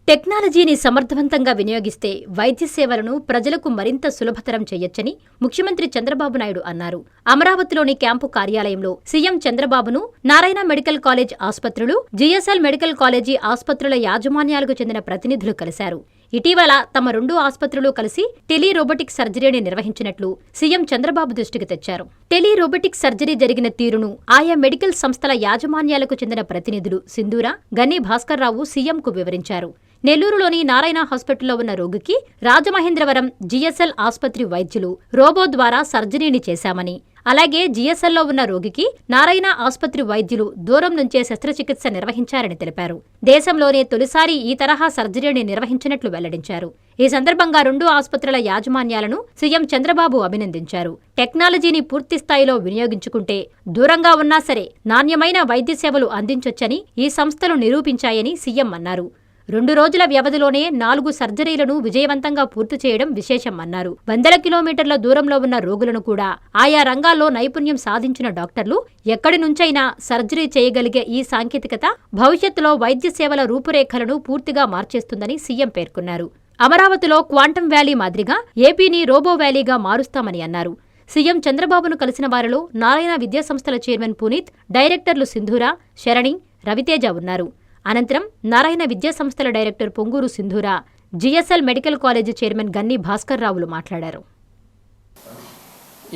టెక్నాలజీని సమర్థవంతంగా వినియోగిస్తే వైద్య సేవలను ప్రజలకు మరింత సులభతరం చేయొచ్చని ముఖ్యమంత్రి చంద్రబాబు నాయుడు అన్నారు. అమరావతిలోని క్యాంపు కార్యాలయంలో సీఎం చంద్రబాబును నారాయణ మెడికల్ కాలేజ్ ఆసుపత్రులు, జీఎస్ఎల్ మెడికల్ కాలేజీ ఆసుపత్రుల యాజమాన్యాలకు చెందిన ప్రతినిధులు కలిశారు. ఇటీవల తమ 2 ఆసుపత్రులు కలిసి టెలి రోబోటిక్ సర్జరీని నిర్వహించినట్లు సీఎం చంద్రబాబు దృష్టికి తెచ్చారు. టెలి రోబోటిక్ సర్జరీ జరిగిన తీరును ఆయా మెడికల్ సంస్థల యాజమాన్యాలకు చెందిన ప్రతినిధులు సింధూర, గన్ని భాస్కర్రావు సీఎంకు వివరించారు. నెల్లూరులోని నారాయణ హాస్పిటల్లో ఉన్న రోగికి రాజమహేంద్రవరం జీఎస్ఎల్ ఆసుపత్రి వైద్యులు రోబో ద్వారా సర్జరీని చేశామని, అలాగే జీఎస్ఎల్లో ఉన్న రోగికి నారాయణ ఆసుపత్రి వైద్యులు దూరం నుంచే శస్త్రచికిత్స నిర్వహించారని తెలిపారు. దేశంలోనే తొలిసారి ఈ తరహా సర్జరీని నిర్వహించినట్లు వెల్లడించారు. ఈ సందర్భంగా 2 ఆసుపత్రుల యాజమాన్యాలను సీఎం చంద్రబాబు అభినందించారు. టెక్నాలజీని పూర్తిస్థాయిలో వినియోగించుకుంటే దూరంగా ఉన్నా సరే నాణ్యమైన వైద్య సేవలు అందించొచ్చని ఈ సంస్థలు నిరూపించాయని సీఎం అన్నారు. 2 రోజుల వ్యవధిలోనే 4 సర్జరీలను విజయవంతంగా పూర్తి చేయడం విశేషం అన్నారు. వందల కిలోమీటర్ల దూరంలో ఉన్న రోగులను కూడా ఆయా రంగాల్లో నైపుణ్యం సాధించిన డాక్టర్లు ఎక్కడి నుంచైనా సర్జరీ చేయగలిగే ఈ సాంకేతికత భవిష్యత్తులో వైద్య సేవల రూపురేఖలను పూర్తిగా మార్చేస్తుందని సీఎం పేర్కొన్నారు. అమరావతిలో క్వాంటమ్ వ్యాలీ మాదిరిగా ఏపీని రోబో వ్యాలీగా మారుస్తామని అన్నారు. సీఎం చంద్రబాబును కలిసిన వారిలో నారాయణ విద్యాసంస్థల చైర్మన్ పునీత్, డైరెక్టర్లు సింధూర, శరణి, రవితేజ ఉన్నారు. అనంతరం నారాయణ విద్యాసంస్థల డైరెక్టర్ పొంగూరు సింధూర, జీఎస్ఎల్ మెడికల్ కాలేజీ చైర్మన్ గన్ని భాస్కర్రావులు మాట్లాడారు.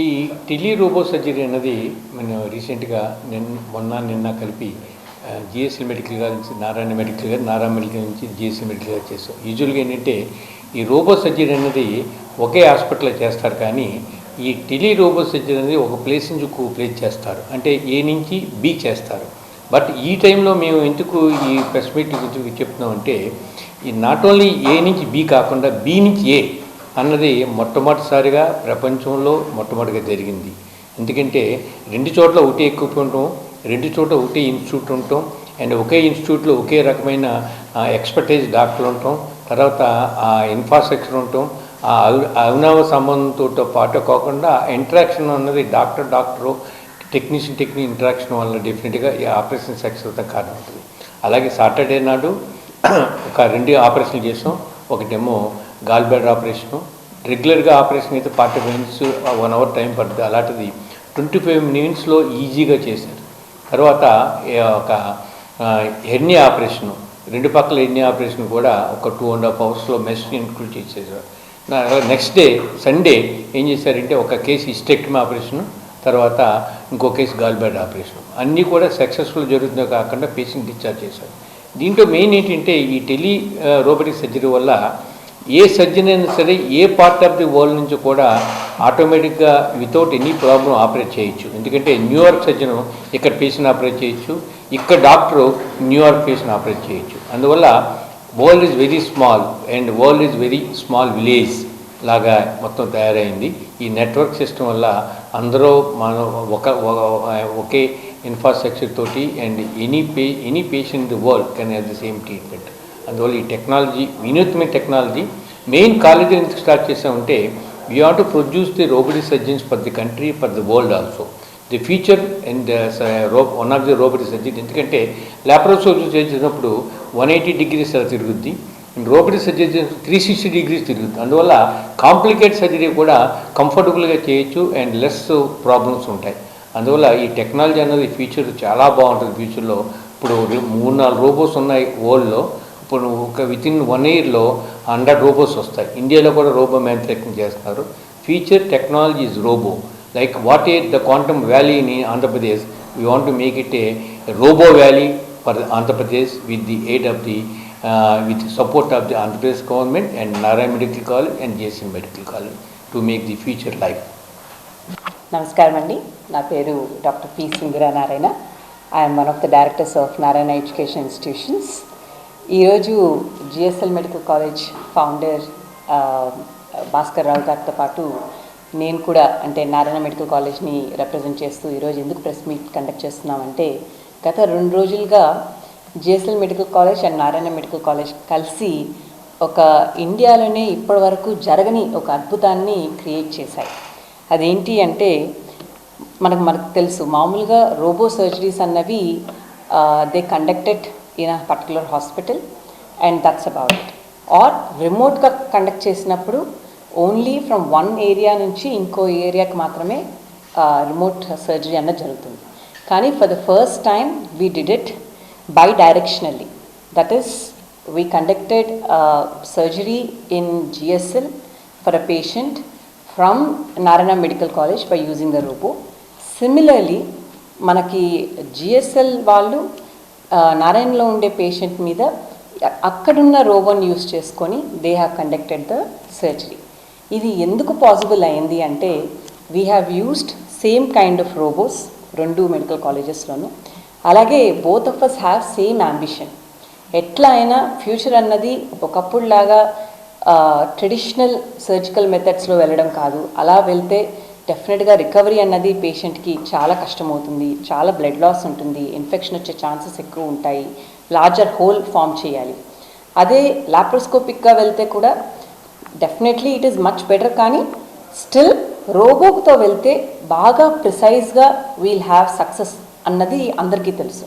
ఈ టెలి రోబో సర్జరీ అన్నది మనం రీసెంట్గా నిన్న కలిపి GSL medical college Narayana medical నుంచి జిఎస్ఎల్ మెడికల్ కాలేజ్ చేస్తాం. యూజువల్గా ఏంటంటే ఈ రోబో సర్జరీ అనేది ఒకే హాస్పిటల్లో చేస్తారు, కానీ ఈ టెలి రోబో సర్జరీ అనేది ఒక ప్లేస్ నుంచి ఒక ప్లేస్ చేస్తారు, అంటే ఏ నుంచి బి చేస్తారు. బట్ ఈ టైంలో మేము ఎందుకు ఈ ప్రెస్ మీట్ గురించి చెప్తున్నామంటే, ఈ నాట్ ఓన్లీ ఏ నుంచి బి కాకుండా బి నుంచి ఏ అన్నది మొట్టమొదటిసారిగా ప్రపంచంలో మొట్టమొదటిగా జరిగింది. ఎందుకంటే 2 చోట్ల ఒకటే ఎక్విప్మెంట్ ఉంటాం, 2 చోట్ల ఒకటే ఇన్స్టిట్యూట్ ఉంటాం, అండ్ ఒకే ఇన్స్టిట్యూట్లో ఒకే రకమైన ఎక్స్పర్టైజ్ డాక్టర్లు ఉంటాం, తర్వాత ఆ ఇన్ఫ్రాస్ట్రక్చర్ ఉంటాం. ఆ అవినావ సంబంధంతో పాటు కాకుండా ఇంటరాక్షన్ అన్నది డాక్టరు టెక్నీషియన్ ఇంటరాక్షన్ వల్ల డెఫినెట్గా ఈ ఆపరేషన్ సక్సెస్ కారణం ఉంటుంది. అలాగే సాటర్డే నాడు ఒక 2 ఆపరేషన్లు చేసాం. ఒకటేమో గాల్ బ్లాడర్ ఆపరేషను. రెగ్యులర్గా ఆపరేషన్ అయితే 45 మినిట్స్ 1 అవర్ టైం పడుతుంది, అలాంటిది 25 మినిట్స్లో ఈజీగా చేశారు. తర్వాత ఒక హెర్నియా ఆపరేషను, 2 పక్కల హెర్నియా ఆపరేషన్ కూడా ఒక 2.5 అవర్స్లో మెష్ ఇన్క్లూడ్ చేసేసారు. నెక్స్ట్ డే సండే ఏం చేశారంటే ఒక కేసు హిస్టెక్టమీ ఆపరేషను, తర్వాత ఇంకో కేసు గాల్ బ్లాడర్ ఆపరేషన్. అన్నీ కూడా సక్సెస్ఫుల్ జరుగుతుందో కాకుండా పేషెంట్ డిశ్చార్జ్ చేశారు. దీంట్లో మెయిన్ ఏంటంటే ఈ టెలి రోబోటిక్ సర్జరీ వల్ల ఏ సర్జన్ అయినా సరే ఏ పార్ట్ ఆఫ్ ది వరల్డ్ నుంచి కూడా ఆటోమేటిక్గా వితౌట్ ఎనీ ప్రాబ్లం ఆపరేట్ చేయొచ్చు. ఎందుకంటే న్యూయార్క్ సర్జన్ ఇక్కడ పేషెంట్ ఆపరేట్ చేయొచ్చు, ఇక్కడ డాక్టరు న్యూయార్క్ పేషెంట్ ఆపరేట్ చేయొచ్చు. అందువల్ల world is very small and world is very small village లాగా మొత్తం తయారైంది. ఈ నెట్వర్క్ సిస్టమ్ వల్ల అందరూ మనం ఒకే ఇన్ఫ్రాస్ట్రక్చర్ తోటి and any patient in the world can have the same treatment. అందువల్ల ఈ టెక్నాలజీ వినూత్నమైన టెక్నాలజీ. మెయిన్ కాలేజీ ఎందుకు స్టార్ట్ చేసామంటే we want to produce the robotic surgeons for the country, for the world also. The future and one of the robotic surgery. ఎందుకంటే laparoscopy చేసినప్పుడు 180 degrees అలా తిరుగుద్ది, robotic surgery 360 degrees తిరుగుతుంది. అందువల్ల complicate surgery కూడా కంఫర్టబుల్గా చేయొచ్చు అండ్ లెస్ ప్రాబ్లమ్స్ ఉంటాయి. అందువల్ల ఈ టెక్నాలజీ అనేది ఫ్యూచర్ చాలా బాగుంటుంది. ఫ్యూచర్లో ఇప్పుడు 3-4 రోబోస్ ఉన్నాయి వరల్డ్లో. ఇప్పుడు ఒక వితిన్ 1 yearలో 100 రోబోస్ వస్తాయి. ఇండియాలో కూడా రోబో మ్యానుఫ్యాక్చరింగ్ చేస్తున్నారు. Future technology is robo. Like what is the quantum valley in Andhra Pradesh, we want to make it A robo valley for Andhra Pradesh with the aid of the with support of the Andhra Pradesh government and Narayana Medical College and JSM Medical College to make the future life. నమస్కారం అండి, నా పేరు doctor P Sindhura Narayana. I'm one of the directors of Narayana education institutions. ఈరోజు GSL medical college founder Bhaskar Rao గారితో పాటు నేను కూడా, అంటే నారాయణ మెడికల్ కాలేజ్ని రిప్రజెంట్ చేస్తూ ఈరోజు ఎందుకు ప్రెస్ మీట్ కండక్ట్ చేస్తున్నామంటే, గత 2 రోజులుగా GSL medical college and Narayana medical college కలిసి ఒక ఇండియాలోనే ఇప్పటి వరకు జరగని ఒక అద్భుతాన్ని క్రియేట్ చేశాయి. అదేంటి అంటే, మనకు తెలుసు మామూలుగా రోబో సర్జరీస్ అన్నవి they conducted in a particular hospital and that's about it. Or రిమోట్గా కండక్ట్ చేసినప్పుడు ఓన్లీ ఫ్రమ్ వన్ ఏరియా నుంచి ఇంకో ఏరియాకి మాత్రమే రిమోట్ సర్జరీ అన్నది జరుగుతుంది. కానీ for the first time we did it bidirectionally. That is we conducted surgery in GSL for a patient from Narayana Medical College by using the robo. Similarly, మనకి GSL వాళ్ళు నారాయణలో ఉండే patient మీద అక్కడున్న రోబోని use చేసుకొని they have conducted the surgery. ఇది ఎందుకు possible అయింది అంటే we have used same kind of robots రెండు మెడికల్ కాలేజెస్లోనూ. అలాగే both of us have same ambition. ఎట్లా అయినా ఫ్యూచర్ అన్నది ఒకప్పుడులాగా ట్రెడిషనల్ సర్జికల్ మెథడ్స్లో వెళ్ళడం కాదు. అలా వెళ్తే డెఫినెట్గా రికవరీ అన్నది పేషెంట్కి చాలా కష్టమవుతుంది, చాలా బ్లడ్ లాస్ ఉంటుంది, ఇన్ఫెక్షన్ వచ్చే ఛాన్సెస్ ఎక్కువ ఉంటాయి, లార్జర్ హోల్ ఫామ్ చేయాలి. అదే లాప్రోస్కోపిక్గా వెళ్తే కూడా definitely it is much better. కానీ స్టిల్ రోబోతో వెళ్తే బాగా ప్రిసైజ్గా వీల్ హ్యావ్ సక్సెస్ అన్నది అందరికీ తెలుసు.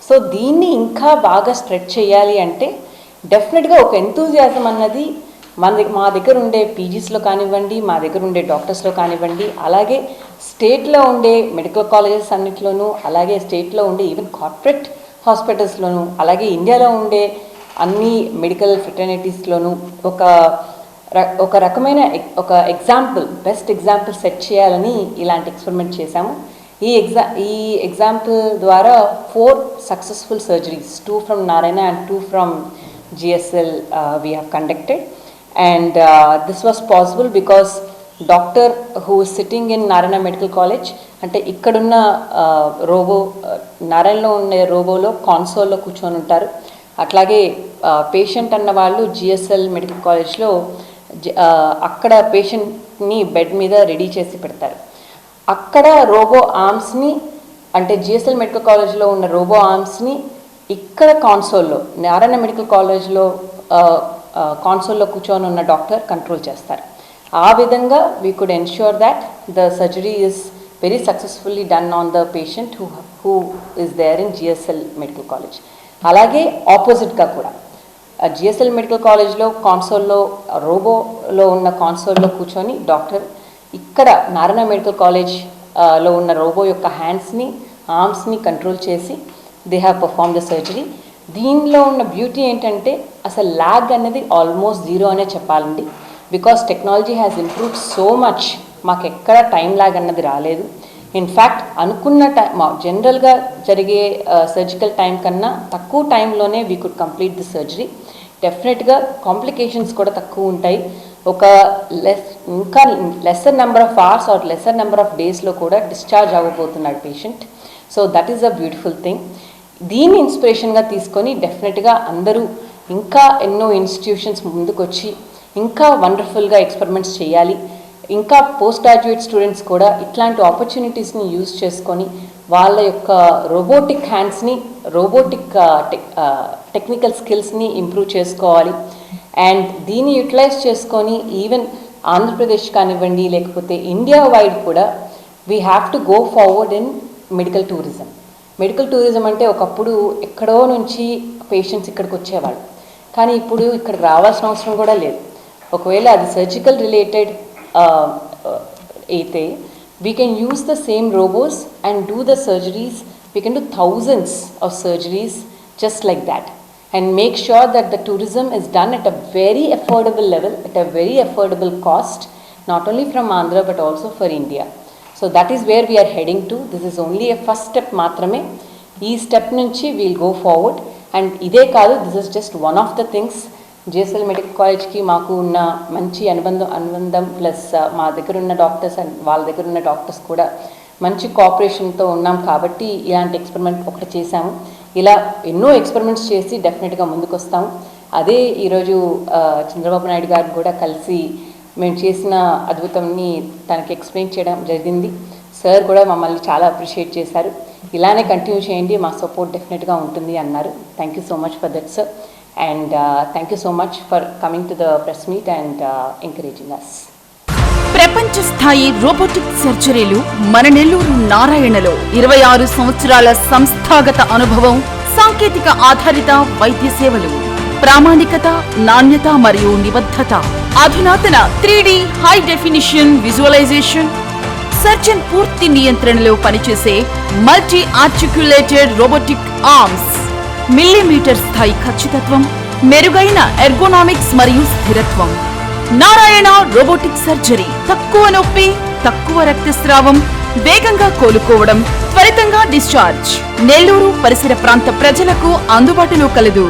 సో దీన్ని ఇంకా బాగా స్ప్రెడ్ చేయాలి అంటే డెఫినెట్గా ఒక ఎంతూజియాజం అన్నది మా దగ్గర ఉండే పీజీస్లో కానివ్వండి, మా దగ్గర ఉండే డాక్టర్స్లో కానివ్వండి, అలాగే స్టేట్లో ఉండే మెడికల్ కాలేజెస్ అన్నింటిలోనూ, అలాగే స్టేట్లో ఉండే ఈవెన్ కార్పొరేట్ హాస్పిటల్స్లోనూ, అలాగే ఇండియాలో ఉండే అన్ని మెడికల్ ఫ్రెటర్నిటీస్లోనూ ఒక రకమైన ఒక ఎగ్జాంపుల్, బెస్ట్ ఎగ్జాంపుల్ సెట్ చేయాలని ఇలాంటి ఎక్స్పెరిమెంట్ చేశాము. ఈ ఎగ్జాంపుల్ ద్వారా 4 successful surgeries, 2 from Narayana and 2 from GSL we have conducted. And this was possible because doctor who is sitting in Narayana Medical College, అంటే ఇక్కడున్న రోబో నారాయణలో ఉండే రోబోలో కాన్సోల్లో కూర్చొని ఉంటారు. అట్లాగే పేషెంట్ అన్న వాళ్ళు GSL మెడికల్ కాలేజ్లో అక్కడ పేషెంట్ని బెడ్ మీద రెడీ చేసి పెడతారు. అక్కడ రోబో ఆర్మ్స్ని, అంటే GSL మెడికల్ కాలేజ్లో ఉన్న రోబో ఆర్మ్స్ని ఇక్కడ కాన్సోల్లో నారాయణ మెడికల్ కాలేజ్లో కాన్సోల్లో కూర్చొని ఉన్న డాక్టర్ కంట్రోల్ చేస్తారు. ఆ విధంగా we could ensure that the surgery is very successfully done on the patient who is there in GSL medical college. అలాగే ఆపోజిట్గా కూడా GSL మెడికల్ కాలేజ్లో కాన్సోల్లో రోబోలో ఉన్న కాన్సోల్లో కూర్చొని డాక్టర్ ఇక్కడ నారాయణ మెడికల్ కాలేజ్లో ఉన్న రోబో యొక్క హ్యాండ్స్ని, ఆర్మ్స్ని కంట్రోల్ చేసి they have perform the surgery. దీనిలో ఉన్న బ్యూటీ ఏంటంటే అసలు ల్యాగ్ అనేది ఆల్మోస్ట్ జీరో అనే చెప్పాలండి. Because technology has improved so much, మాకు ఎక్కడ టైం ల్యాగ్ అన్నది రాలేదు. ఇన్ఫ్యాక్ట్ అనుకున్న జనరల్గా జరిగే సర్జికల్ టైం కన్నా తక్కువ టైంలోనే we could complete the surgery. డెఫినెట్గా కాంప్లికేషన్స్ కూడా తక్కువ ఉంటాయి. ఒక ఇంకా lesser number of hours are lesser number of డేస్లో కూడా discharge అవ్వబోతున్నాడు patient. So that is a beautiful thing. దీన్ని ఇన్స్పిరేషన్గా తీసుకొని డెఫినెట్గా అందరూ ఇంకా ఎన్నో ఇన్స్టిట్యూషన్స్ ముందుకొచ్చి ఇంకా వండర్ఫుల్గా ఎక్స్పెరిమెంట్స్ చేయాలి. ఇంకా పోస్ట్ గ్రాడ్యుయేట్ స్టూడెంట్స్ కూడా ఇట్లాంటి ఆపర్చునిటీస్ని యూజ్ చేసుకొని వాళ్ళ యొక్క రోబోటిక్ హ్యాండ్స్ని, రోబోటిక్ టెక్నికల్ స్కిల్స్ని ఇంప్రూవ్ చేసుకోవాలి. అండ్ దీన్ని యూటిలైజ్ చేసుకొని ఈవెన్ ఆంధ్రప్రదేశ్ కానివ్వండి, లేకపోతే ఇండియా వైడ్ కూడా we have to go forward in medical tourism. Medical tourism అంటే ఒకప్పుడు ఎక్కడో నుంచి పేషెంట్స్ ఇక్కడికి వచ్చేవాళ్ళు, కానీ ఇప్పుడు ఇక్కడికి రావాల్సిన అవసరం కూడా లేదు. ఒకవేళ అది సర్జికల్ రిలేటెడ్ అయితే we can use the same robots and do the surgeries. We can do thousands of surgeries just like that and make sure that the tourism is done at a very affordable level, at a very affordable cost, not only from Andhra but also for India. So that is where we are heading to. This is only a first step matrame. Ee step nunchi we'll go forward, and ide kaadu, this is just one of the things. GSL medical కాలేజ్కి మాకు ఉన్న మంచి అనుబంధం plus మా దగ్గర ఉన్న doctors and వాళ్ళ దగ్గర ఉన్న డాక్టర్స్ కూడా మంచి కోఆపరేషన్తో ఉన్నాం కాబట్టి ఇలాంటి ఎక్స్పెరిమెంట్ ఒకటి చేశాము. ఇలా ఎన్నో ఎక్స్పెరిమెంట్స్ చేసి డెఫినెట్గా ముందుకు వస్తాము. అదే ఈరోజు చంద్రబాబు నాయుడు గారు కూడా కలిసి మేము చేసిన అద్భుతంని తనకి ఎక్స్ప్లెయిన్ చేయడం జరిగింది. సార్ కూడా మమ్మల్ని చాలా అప్రిషియేట్ చేశారు. ఇలానే కంటిన్యూ చేయండి, మా సపోర్ట్ డెఫినెట్గా ఉంటుంది అన్నారు. Thank you so much for that sir. And thank you so much for coming to the press meet and encouraging us. ప్రపంచ స్థాయి రోబోటిక్ సర్జరీలు మన నెల్లూరు నారాయణలో 26 సంవత్సరాల సంస్థాగత అనుభవం, సాంకేతిక ఆధారిత వైద్య సేవలు. ప్రామాణికత, నాణ్యత మరియు నిబద్ధత, అధునాతన 3D high definition visualisation, surgeon పూర్తి నియంత్రణలో పనిచేసే multi articulated robotic arms, millimetre స్థాయి ఖచ్చితత్వం, మెరుగైన ఎర్గోనామిక్స్ మరియు స్థిరత్వం. Narayana robotic surgery. తక్కువ నొప్పి, తక్కువ రక్తస్రావం, వేగంగా కోలుకోవడం, త్వరితంగా డిశ్చార్జ్. నెల్లూరు పరిసర ప్రాంత ప్రజలకు అందుబాటులో కలదు.